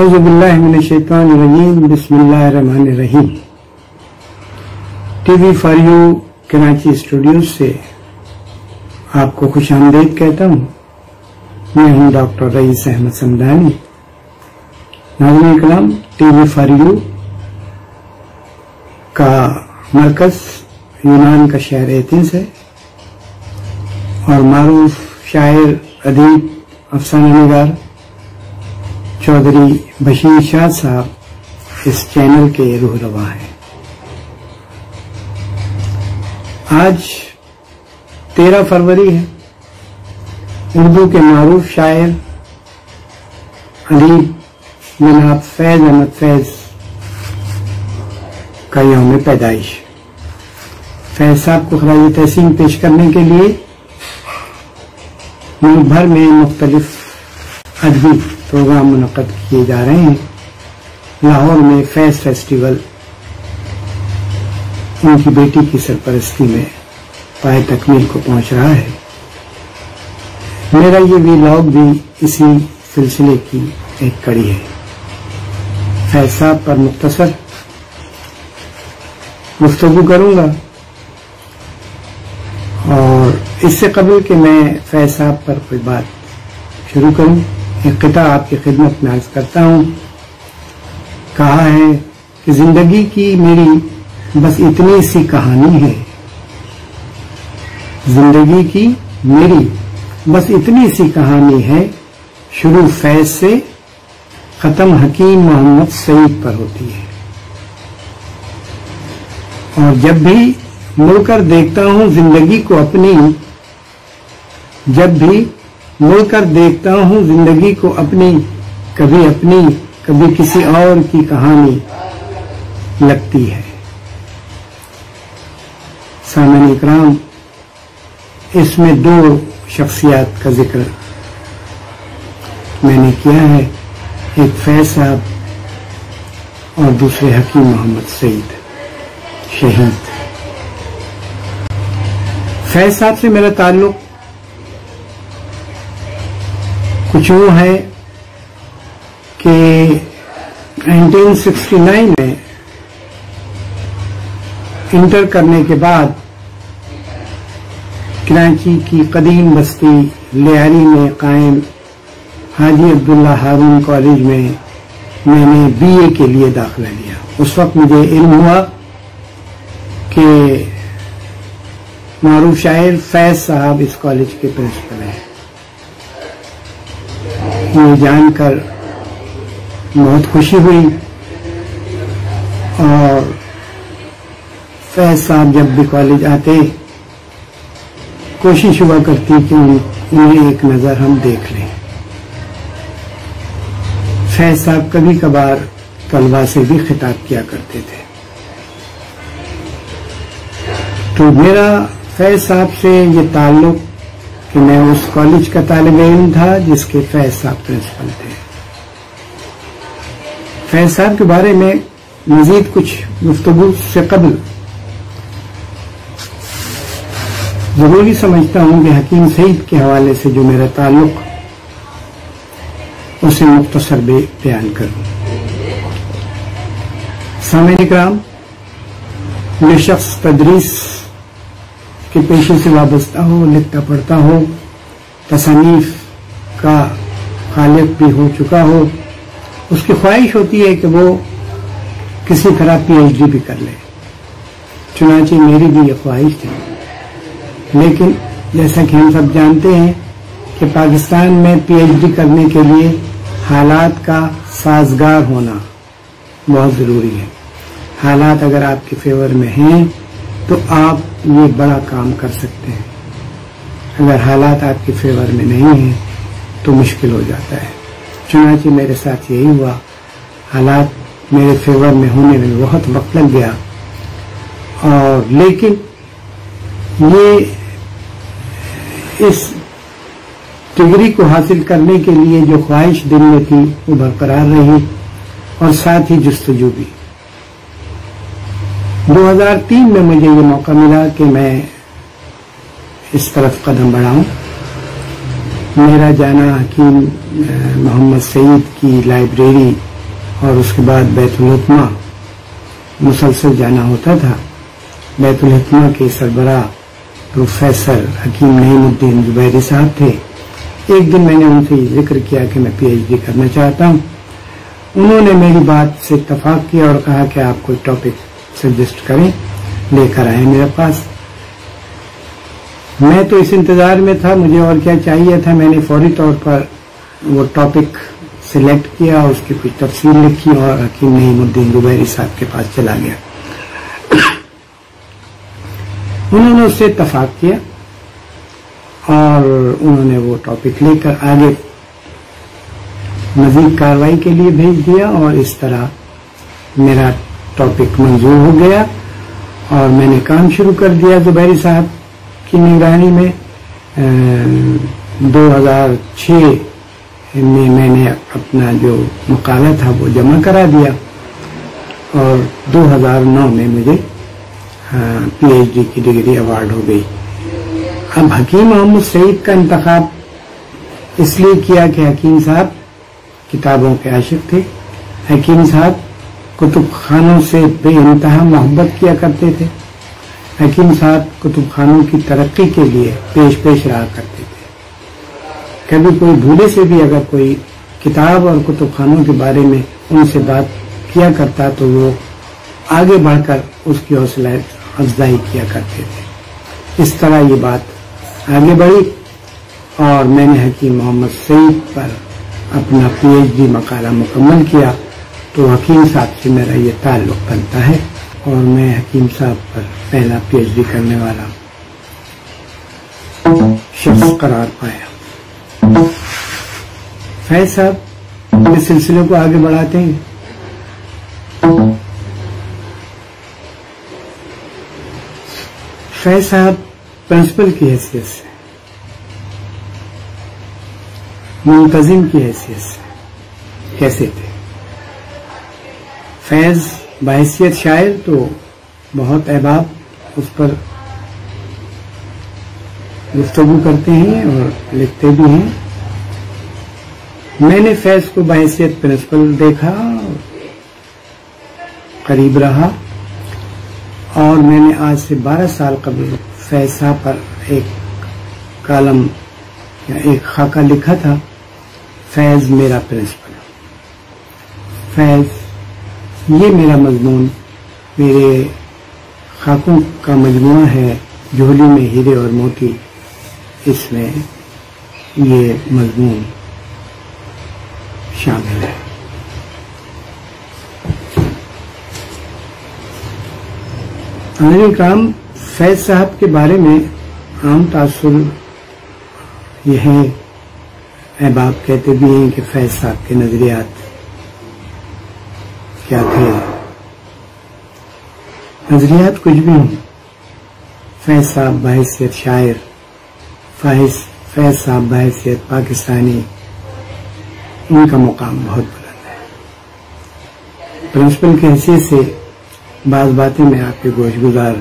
اعوذ باللہ من الشیطان الرجیم بسم اللہ الرحمن الرحیم۔ T V for you Karachi studios سے آپ کو خوش آمدید کہتا ہوں۔ میں ہوں ڈاکٹر رئیس احمد سمدانی۔ ناظرین کرام، ٹی وی فار یو کا مرکز یونان کا شہر ایتھنز ہے اور معروف شاعر، ادیب، افسانہ نگار چودھری بشیر شاہ صاحب اس چینل کے روح رواں ہیں۔ آج 13 فروری ہے۔ اردو کے معروف شاعر، ادیب جناب فیض احمد فیض کا یوم پیدائش۔ فیض صاحب کو خراج تحسین پیش کرنے کے لیے ملک بھر میں مختلف ادبی پروگرام منعقد کیے جا رہے ہیں۔ لاہور میں فیض فیسٹیول ان کی بیٹی کی سرپرستی میں پائے تکمیل کو پہنچ رہا ہے۔ میرا یہ ویلاگ بھی اسی سلسلے کی ایک کڑی ہے۔ فیض صاحب پر مختصر گفتگو کروں گا، اور اس سے قبل کہ میں فیض صاحب پر کوئی بات شروع کروں، ایک قطعہ آپ کی خدمت میں عرض کرتا ہوں۔ کہا ہے کہ زندگی کی میری بس اتنی سی کہانی ہے، زندگی کی میری بس اتنی سی کہانی ہے، شروع فیض سے ختم حکیم محمد سعید پر ہوتی ہے۔ اور جب بھی مڑ کر دیکھتا ہوں زندگی کو اپنی، جب بھی مڑ کر دیکھتا ہوں زندگی کو اپنی، کبھی کسی اور کی کہانی لگتی ہے۔ سامعین اکرام، اس میں 2 شخصیات کا ذکر میں نے کیا ہے، ایک فیض صاحب اور دوسرے حکیم محمد سعید شہید۔ فیض صاحب سے میرا تعلق کچھ یوں ہے کہ 1969 میں انٹر کرنے کے بعد کراچی کی قدیم بستی لیاری میں قائم حاجی عبداللہ ہارون کالج میں نے BA کے لیے داخلہ لیا۔ اس وقت مجھے علم ہوا کہ معروف شاعر فیض صاحب اس کالج کے پرنسپل ہیں۔ یہ جان کر بہت خوشی ہوئی، اور فیض صاحب جب بھی کالج آتے کوشش ہوا کرتی کہ انہیں ایک نظر ہم دیکھ لیں۔ فیض صاحب کبھی کبھار طلباء سے بھی خطاب کیا کرتے تھے۔ تو میرا فیض صاحب سے یہ تعلق کہ میں اس کالج کا طالب علم تھا جس کے فیض صاحب پرنسپل تھے۔ فیض صاحب کے بارے میں مزید کچھ گفتگو سے قبل ضروری سمجھتا ہوں کہ حکیم سعید کے حوالے سے جو میرا تعلق اسے مختصر بیان کروں۔ سامعین کرام، یہ شخص تدریس کے پیشے سے وابستہ ہو، لکھتا پڑھتا ہو، تصانیف کا خالق بھی ہو چکا ہو، اس کی خواہش ہوتی ہے کہ وہ کسی طرح PhD بھی کر لے۔ چنانچہ میری بھی یہ خواہش تھی، لیکن جیسا کہ ہم سب جانتے ہیں کہ پاکستان میں PhD کرنے کے لیے حالات کا سازگار ہونا بہت ضروری ہے۔ حالات اگر آپ کے فیور میں ہیں تو آپ یہ بڑا کام کر سکتے ہیں، اگر حالات آپ کے فیور میں نہیں ہیں تو مشکل ہو جاتا ہے۔ چنانچہ میرے ساتھ یہی ہوا، حالات میرے فیور میں ہونے میں بہت وقت لگ گیا، اور لیکن یہ اس ڈگری کو حاصل کرنے کے لیے جو خواہش دل میں تھی وہ برقرار رہی، اور ساتھ ہی جستجو بھی۔ 2003 میں مجھے یہ موقع ملا کہ میں اس طرف قدم بڑھاؤں۔ میرا جانا حکیم محمد سعید کی لائبریری اور اس کے بعد بیت الحکمہ مسلسل جانا ہوتا تھا. بیت الحکمہ کے سربراہ پروفیسر حکیم نعیم الدین زبیری صاحب تھے. ایک دن میں نے ان سے ذکر کیا کہ میں پی ایچ ڈی کرنا چاہتا ہوں. انہوں نے میری بات سے اتفاق کیا اور کہا کہ آپ کوئی ٹاپک سجیسٹ کریں، لے کر آئے میرے پاس. میں تو اس انتظار میں تھا، مجھے اور کیا چاہیے تھا. میں نے فوری طور پر وہ ٹاپک سلیکٹ کیا، اس کی کچھ تفصیل لکھی اور حکیم نعیم الدین زبیری صاحب کے پاس چلا گیا. انہوں نے اس سے اتفاق کیا اور انہوں نے وہ ٹاپک لے کر آگے مزید کارروائی کے لیے بھیج دیا اور اس طرح میرا ٹاپک منظور ہو گیا اور میں نے کام شروع کر دیا زبیری صاحب کی نگرانی میں. 2006 میں میں نے اپنا جو مقالہ تھا وہ جمع کرا دیا اور 2009 میں مجھے پی ایچ ڈی کی ڈگری ایوارڈ ہو گئی. اب حکیم محمد سعید کا انتخاب اس لیے کیا کہ حکیم صاحب کتابوں کے عاشق تھے. حکیم صاحب کتب خانوں سے بے انتہا محبت کیا کرتے تھے. حکیم صاحب کتب خانوں کی ترقی کے لیے پیش رہا کرتے تھے. کبھی کوئی بھولے سے بھی اگر کوئی کتاب اور کتب خانوں کے بارے میں ان سے بات کیا کرتا تو وہ آگے بڑھ کر اس کی حوصلہ افزائی کیا کرتے تھے. اس طرح یہ بات آگے بڑھی اور میں نے حکیم محمد سعید پر اپنا پی ایچ ڈی مقالہ مکمل کیا تو حکیم صاحب سے میرا یہ تعلق بنتا ہے اور میں حکیم صاحب پر پہلا پی ایچ ڈی کرنے والا شخص قرار پایا. فیض صاحب اس سلسلے کو آگے بڑھاتے ہیں. فیض صاحب پرنسپل کی حیثیت سے، منتظم کی حیثیت سے کیسے تھے؟ فیض بحیثیت شاعر تو بہت احباب اس پر گفتگو کرتے ہیں اور لکھتے بھی ہیں. میں نے فیض کو بحیثیت پرنسپل دیکھا، قریب رہا اور میں نے آج سے 12 سال قبل فیض صاحب پر ایک کالم یا ایک خاکہ لکھا تھا، فیض میرا پرنسپل. فیض یہ میرا مضمون میرے خاکوں کا مجموعہ ہے. جھولی میں ہیرے اور موتی، اس میں یہ مضمون شامل ہے. حضرت کرام، فیض صاحب کے بارے میں عام تاثر یہ ہے، احباب کہتے بھی ہیں کہ فیض صاحب کے نظریات کیا تھے. نظریات کچھ بھی ہوں، فیض صاحب بحیثیت شاعر، فیض صاحب بحیثیت پاکستانی، ان کا مقام بہت بلند ہے. پرنسپل کی حیثیت سے بعض باتیں میں آپ کے گوش گزار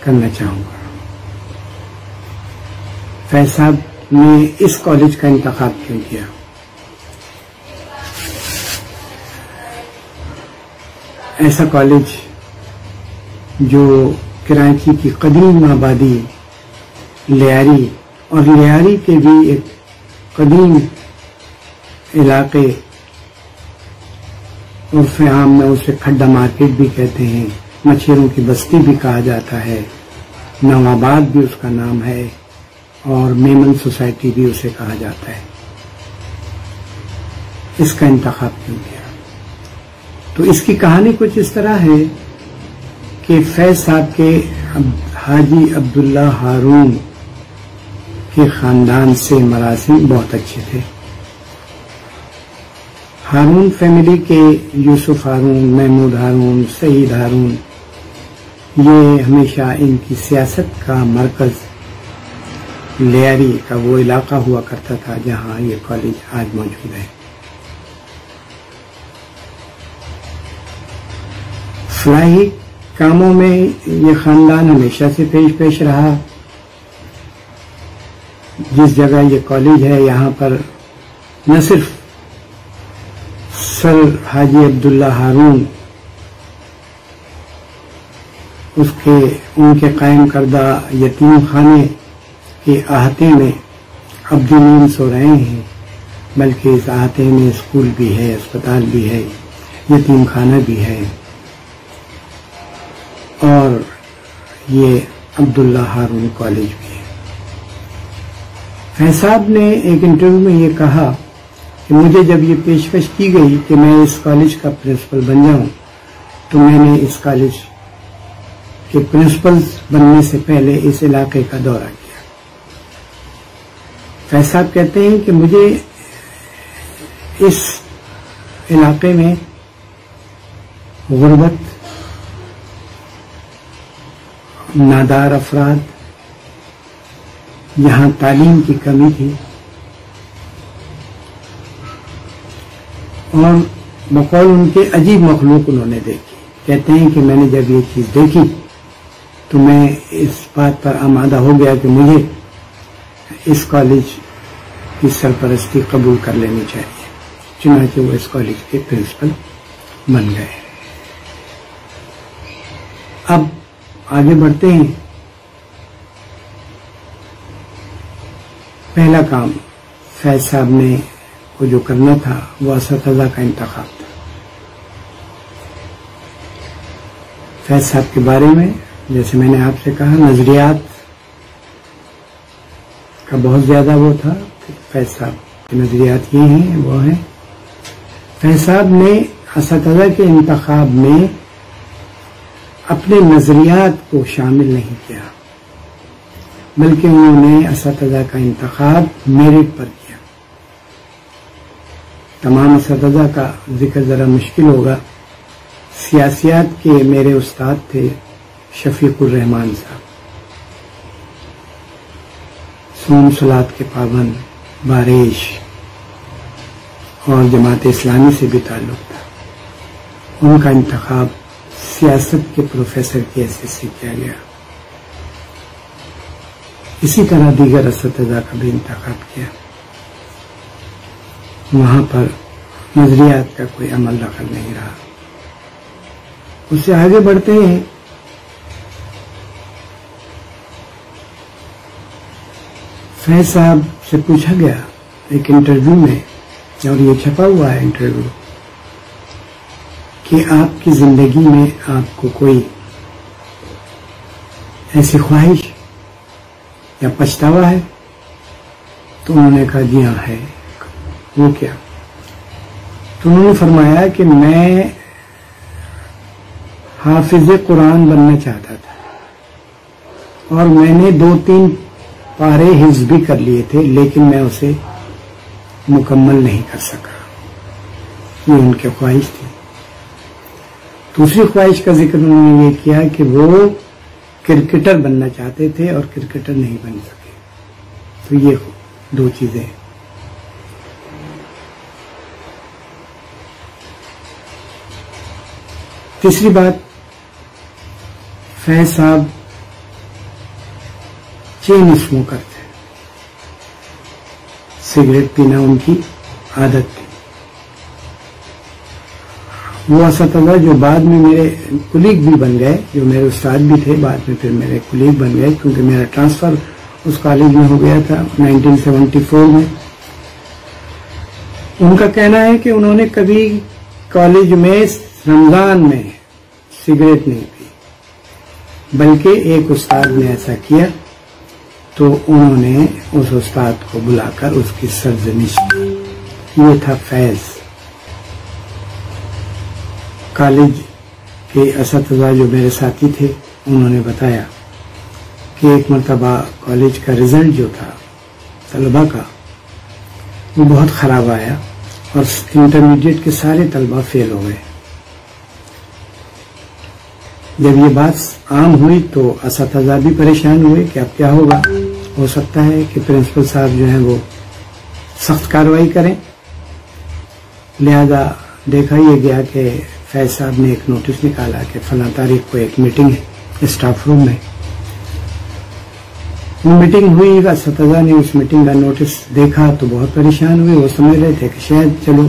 کرنا چاہوں گا. فیض صاحب نے اس کالج کا انتخاب کیوں کیا؟ ایسا کالج جو کراچی کی قدیم آبادی لیاری اور لیاری کے بھی ایک قدیم علاقے، عرف عام میں اسے کھڈا مارکیٹ بھی کہتے ہیں، مچھروں کی بستی بھی کہا جاتا ہے، نوآباد بھی اس کا نام ہے اور میمن سوسائٹی بھی اسے کہا جاتا ہے. اس کا انتخاب کیوں کیا؟ تو اس کی کہانی کچھ اس طرح ہے کہ فیض صاحب کے حاجی عبداللہ ہارون کے خاندان سے مراسم بہت اچھے تھے. ہارون فیملی کے یوسف ہارون، محمود ہارون، سعید ہارون، یہ ہمیشہ ان کی سیاست کا مرکز لیاری کا وہ علاقہ ہوا کرتا تھا جہاں یہ کالج آج موجود ہے. فلاحی کاموں میں یہ خاندان ہمیشہ سے پیش رہا. جس جگہ یہ کالج ہے یہاں پر نہ صرف پروفیسر حاجی عبداللہ ہارون ان کے قائم کردہ یتیم خانے کے احاطے میں اب بھی نہیں سو رہے ہیں، بلکہ اس احاطے میں اسکول بھی ہے، اسپتال بھی ہے، یتیم خانہ بھی ہے، اور یہ عبداللہ ہارون کالج بھی ہے۔ فیض صاحب نے ایک انٹرویو میں یہ کہا کہ مجھے جب یہ پیشکش کی گئی کہ میں اس کالج کا پرنسپل بن جاؤں تو میں نے اس کالج کے پرنسپل بننے سے پہلے اس علاقے کا دورہ کیا۔ فیض صاحب کہتے ہیں کہ مجھے اس علاقے میں غربت، نادار افراد، یہاں تعلیم کی کمی تھی، اور بقول ان کے عجیب مخلوق انہوں نے دیکھی۔ کہتے ہیں کہ میں نے جب یہ چیز دیکھی تو میں اس بات پر آمادہ ہو گیا کہ مجھے اس کالج کی سرپرستی قبول کر لینی چاہیے، چنانچہ وہ اس کالج کے پرنسپل بن گئے۔ اب آگے بڑھتے ہیں۔ پہلا کام فیض صاحب نے کو جو کرنا تھا وہ اساتذہ کا انتخاب تھا۔ فیض صاحب کے بارے میں جیسے میں نے آپ سے کہا، نظریات کا بہت زیادہ وہ تھا۔ فیض صاحب کے نظریات یہ ہیں، وہ ہیں، فیض صاحب نے اساتذہ کے انتخاب میں اپنے نظریات کو شامل نہیں کیا، بلکہ انہوں نے اساتذہ کا انتخاب میرٹ پر کیا۔ تمام اساتذہ کا ذکر ذرا مشکل ہوگا۔ سیاسیات کے میرے استاد تھے شفیق الرحمان صاحب، صوم صلات کے پابند، بارش اور جماعت اسلامی سے بھی تعلق تھا۔ ان کا انتخاب سیاست کے پروفیسر کی حیثیت سے کیا گیا۔ اسی طرح دیگر اساتذہ کا بھی انتخاب کیا۔ وہاں پر نظریات کا کوئی عمل دخل نہیں رہا۔ اس سے آگے بڑھتے ہیں۔ فیض صاحب سے پوچھا گیا ایک انٹرویو میں، اور یہ چھپا ہوا ہے انٹرویو، کہ آپ کی زندگی میں آپ کو کوئی ایسی خواہش یا پچھتاوا ہے؟ تو انہوں نے کہا جی ہاں ہے۔ وہ کیا؟ تو انہوں نے فرمایا کہ میں حافظ قرآن بننا چاہتا تھا، اور میں نے 2-3 پارے حفظ بھی کر لیے تھے، لیکن میں اسے مکمل نہیں کر سکا۔ یہ ان کی خواہش تھی۔ دوسری خواہش کا ذکر انہوں نے یہ کیا کہ وہ کرکٹر بننا چاہتے تھے اور کرکٹر نہیں بن سکے۔ تو یہ 2 چیزیں۔ تیسری بات، فیض صاحب چین اسموکر تھے، سگریٹ پینا ان کی عادت تھی۔ وہ اساتذہ جو بعد میں میرے کولیگ بھی بن گئے، جو میرے استاد بھی تھے، بعد میں پھر میرے کولیگ بن گئے، کیونکہ میرا ٹرانسفر اس کالج میں ہو گیا تھا 1974 میں۔ ان کا کہنا ہے کہ انہوں نے کبھی کالج میں رمضان میں سگریٹ نہیں پی، بلکہ ایک استاد نے ایسا کیا تو انہوں نے اس استاد کو بلا کر اس کی سرزنش کی۔ یہ تھا فیض۔ کالج کے اساتذہ جو میرے ساتھی تھے انہوں نے بتایا کہ ایک مرتبہ کالج کا رزلٹ جو تھا طلبہ کا وہ بہت خراب آیا، اور انٹرمیڈیٹ کے سارے طلبہ فیل ہو گئے۔ جب یہ بات عام ہوئی تو اساتذہ بھی پریشان ہوئے کہ اب کیا ہوگا، ہو سکتا ہے کہ پرنسپل صاحب جو ہیں وہ سخت کارروائی کریں۔ لہذا دیکھا یہ گیا کہ فیض صاحب نے ایک نوٹس نکالا کہ فلاں تاریخ کو ایک میٹنگ ہے اسٹاف روم میں۔ وہ میٹنگ ہوئی، اساتذہ نے اس میٹنگ کا نوٹس دیکھا تو بہت پریشان ہوئے۔ وہ سمجھ رہے تھے کہ شاید چلو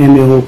MAO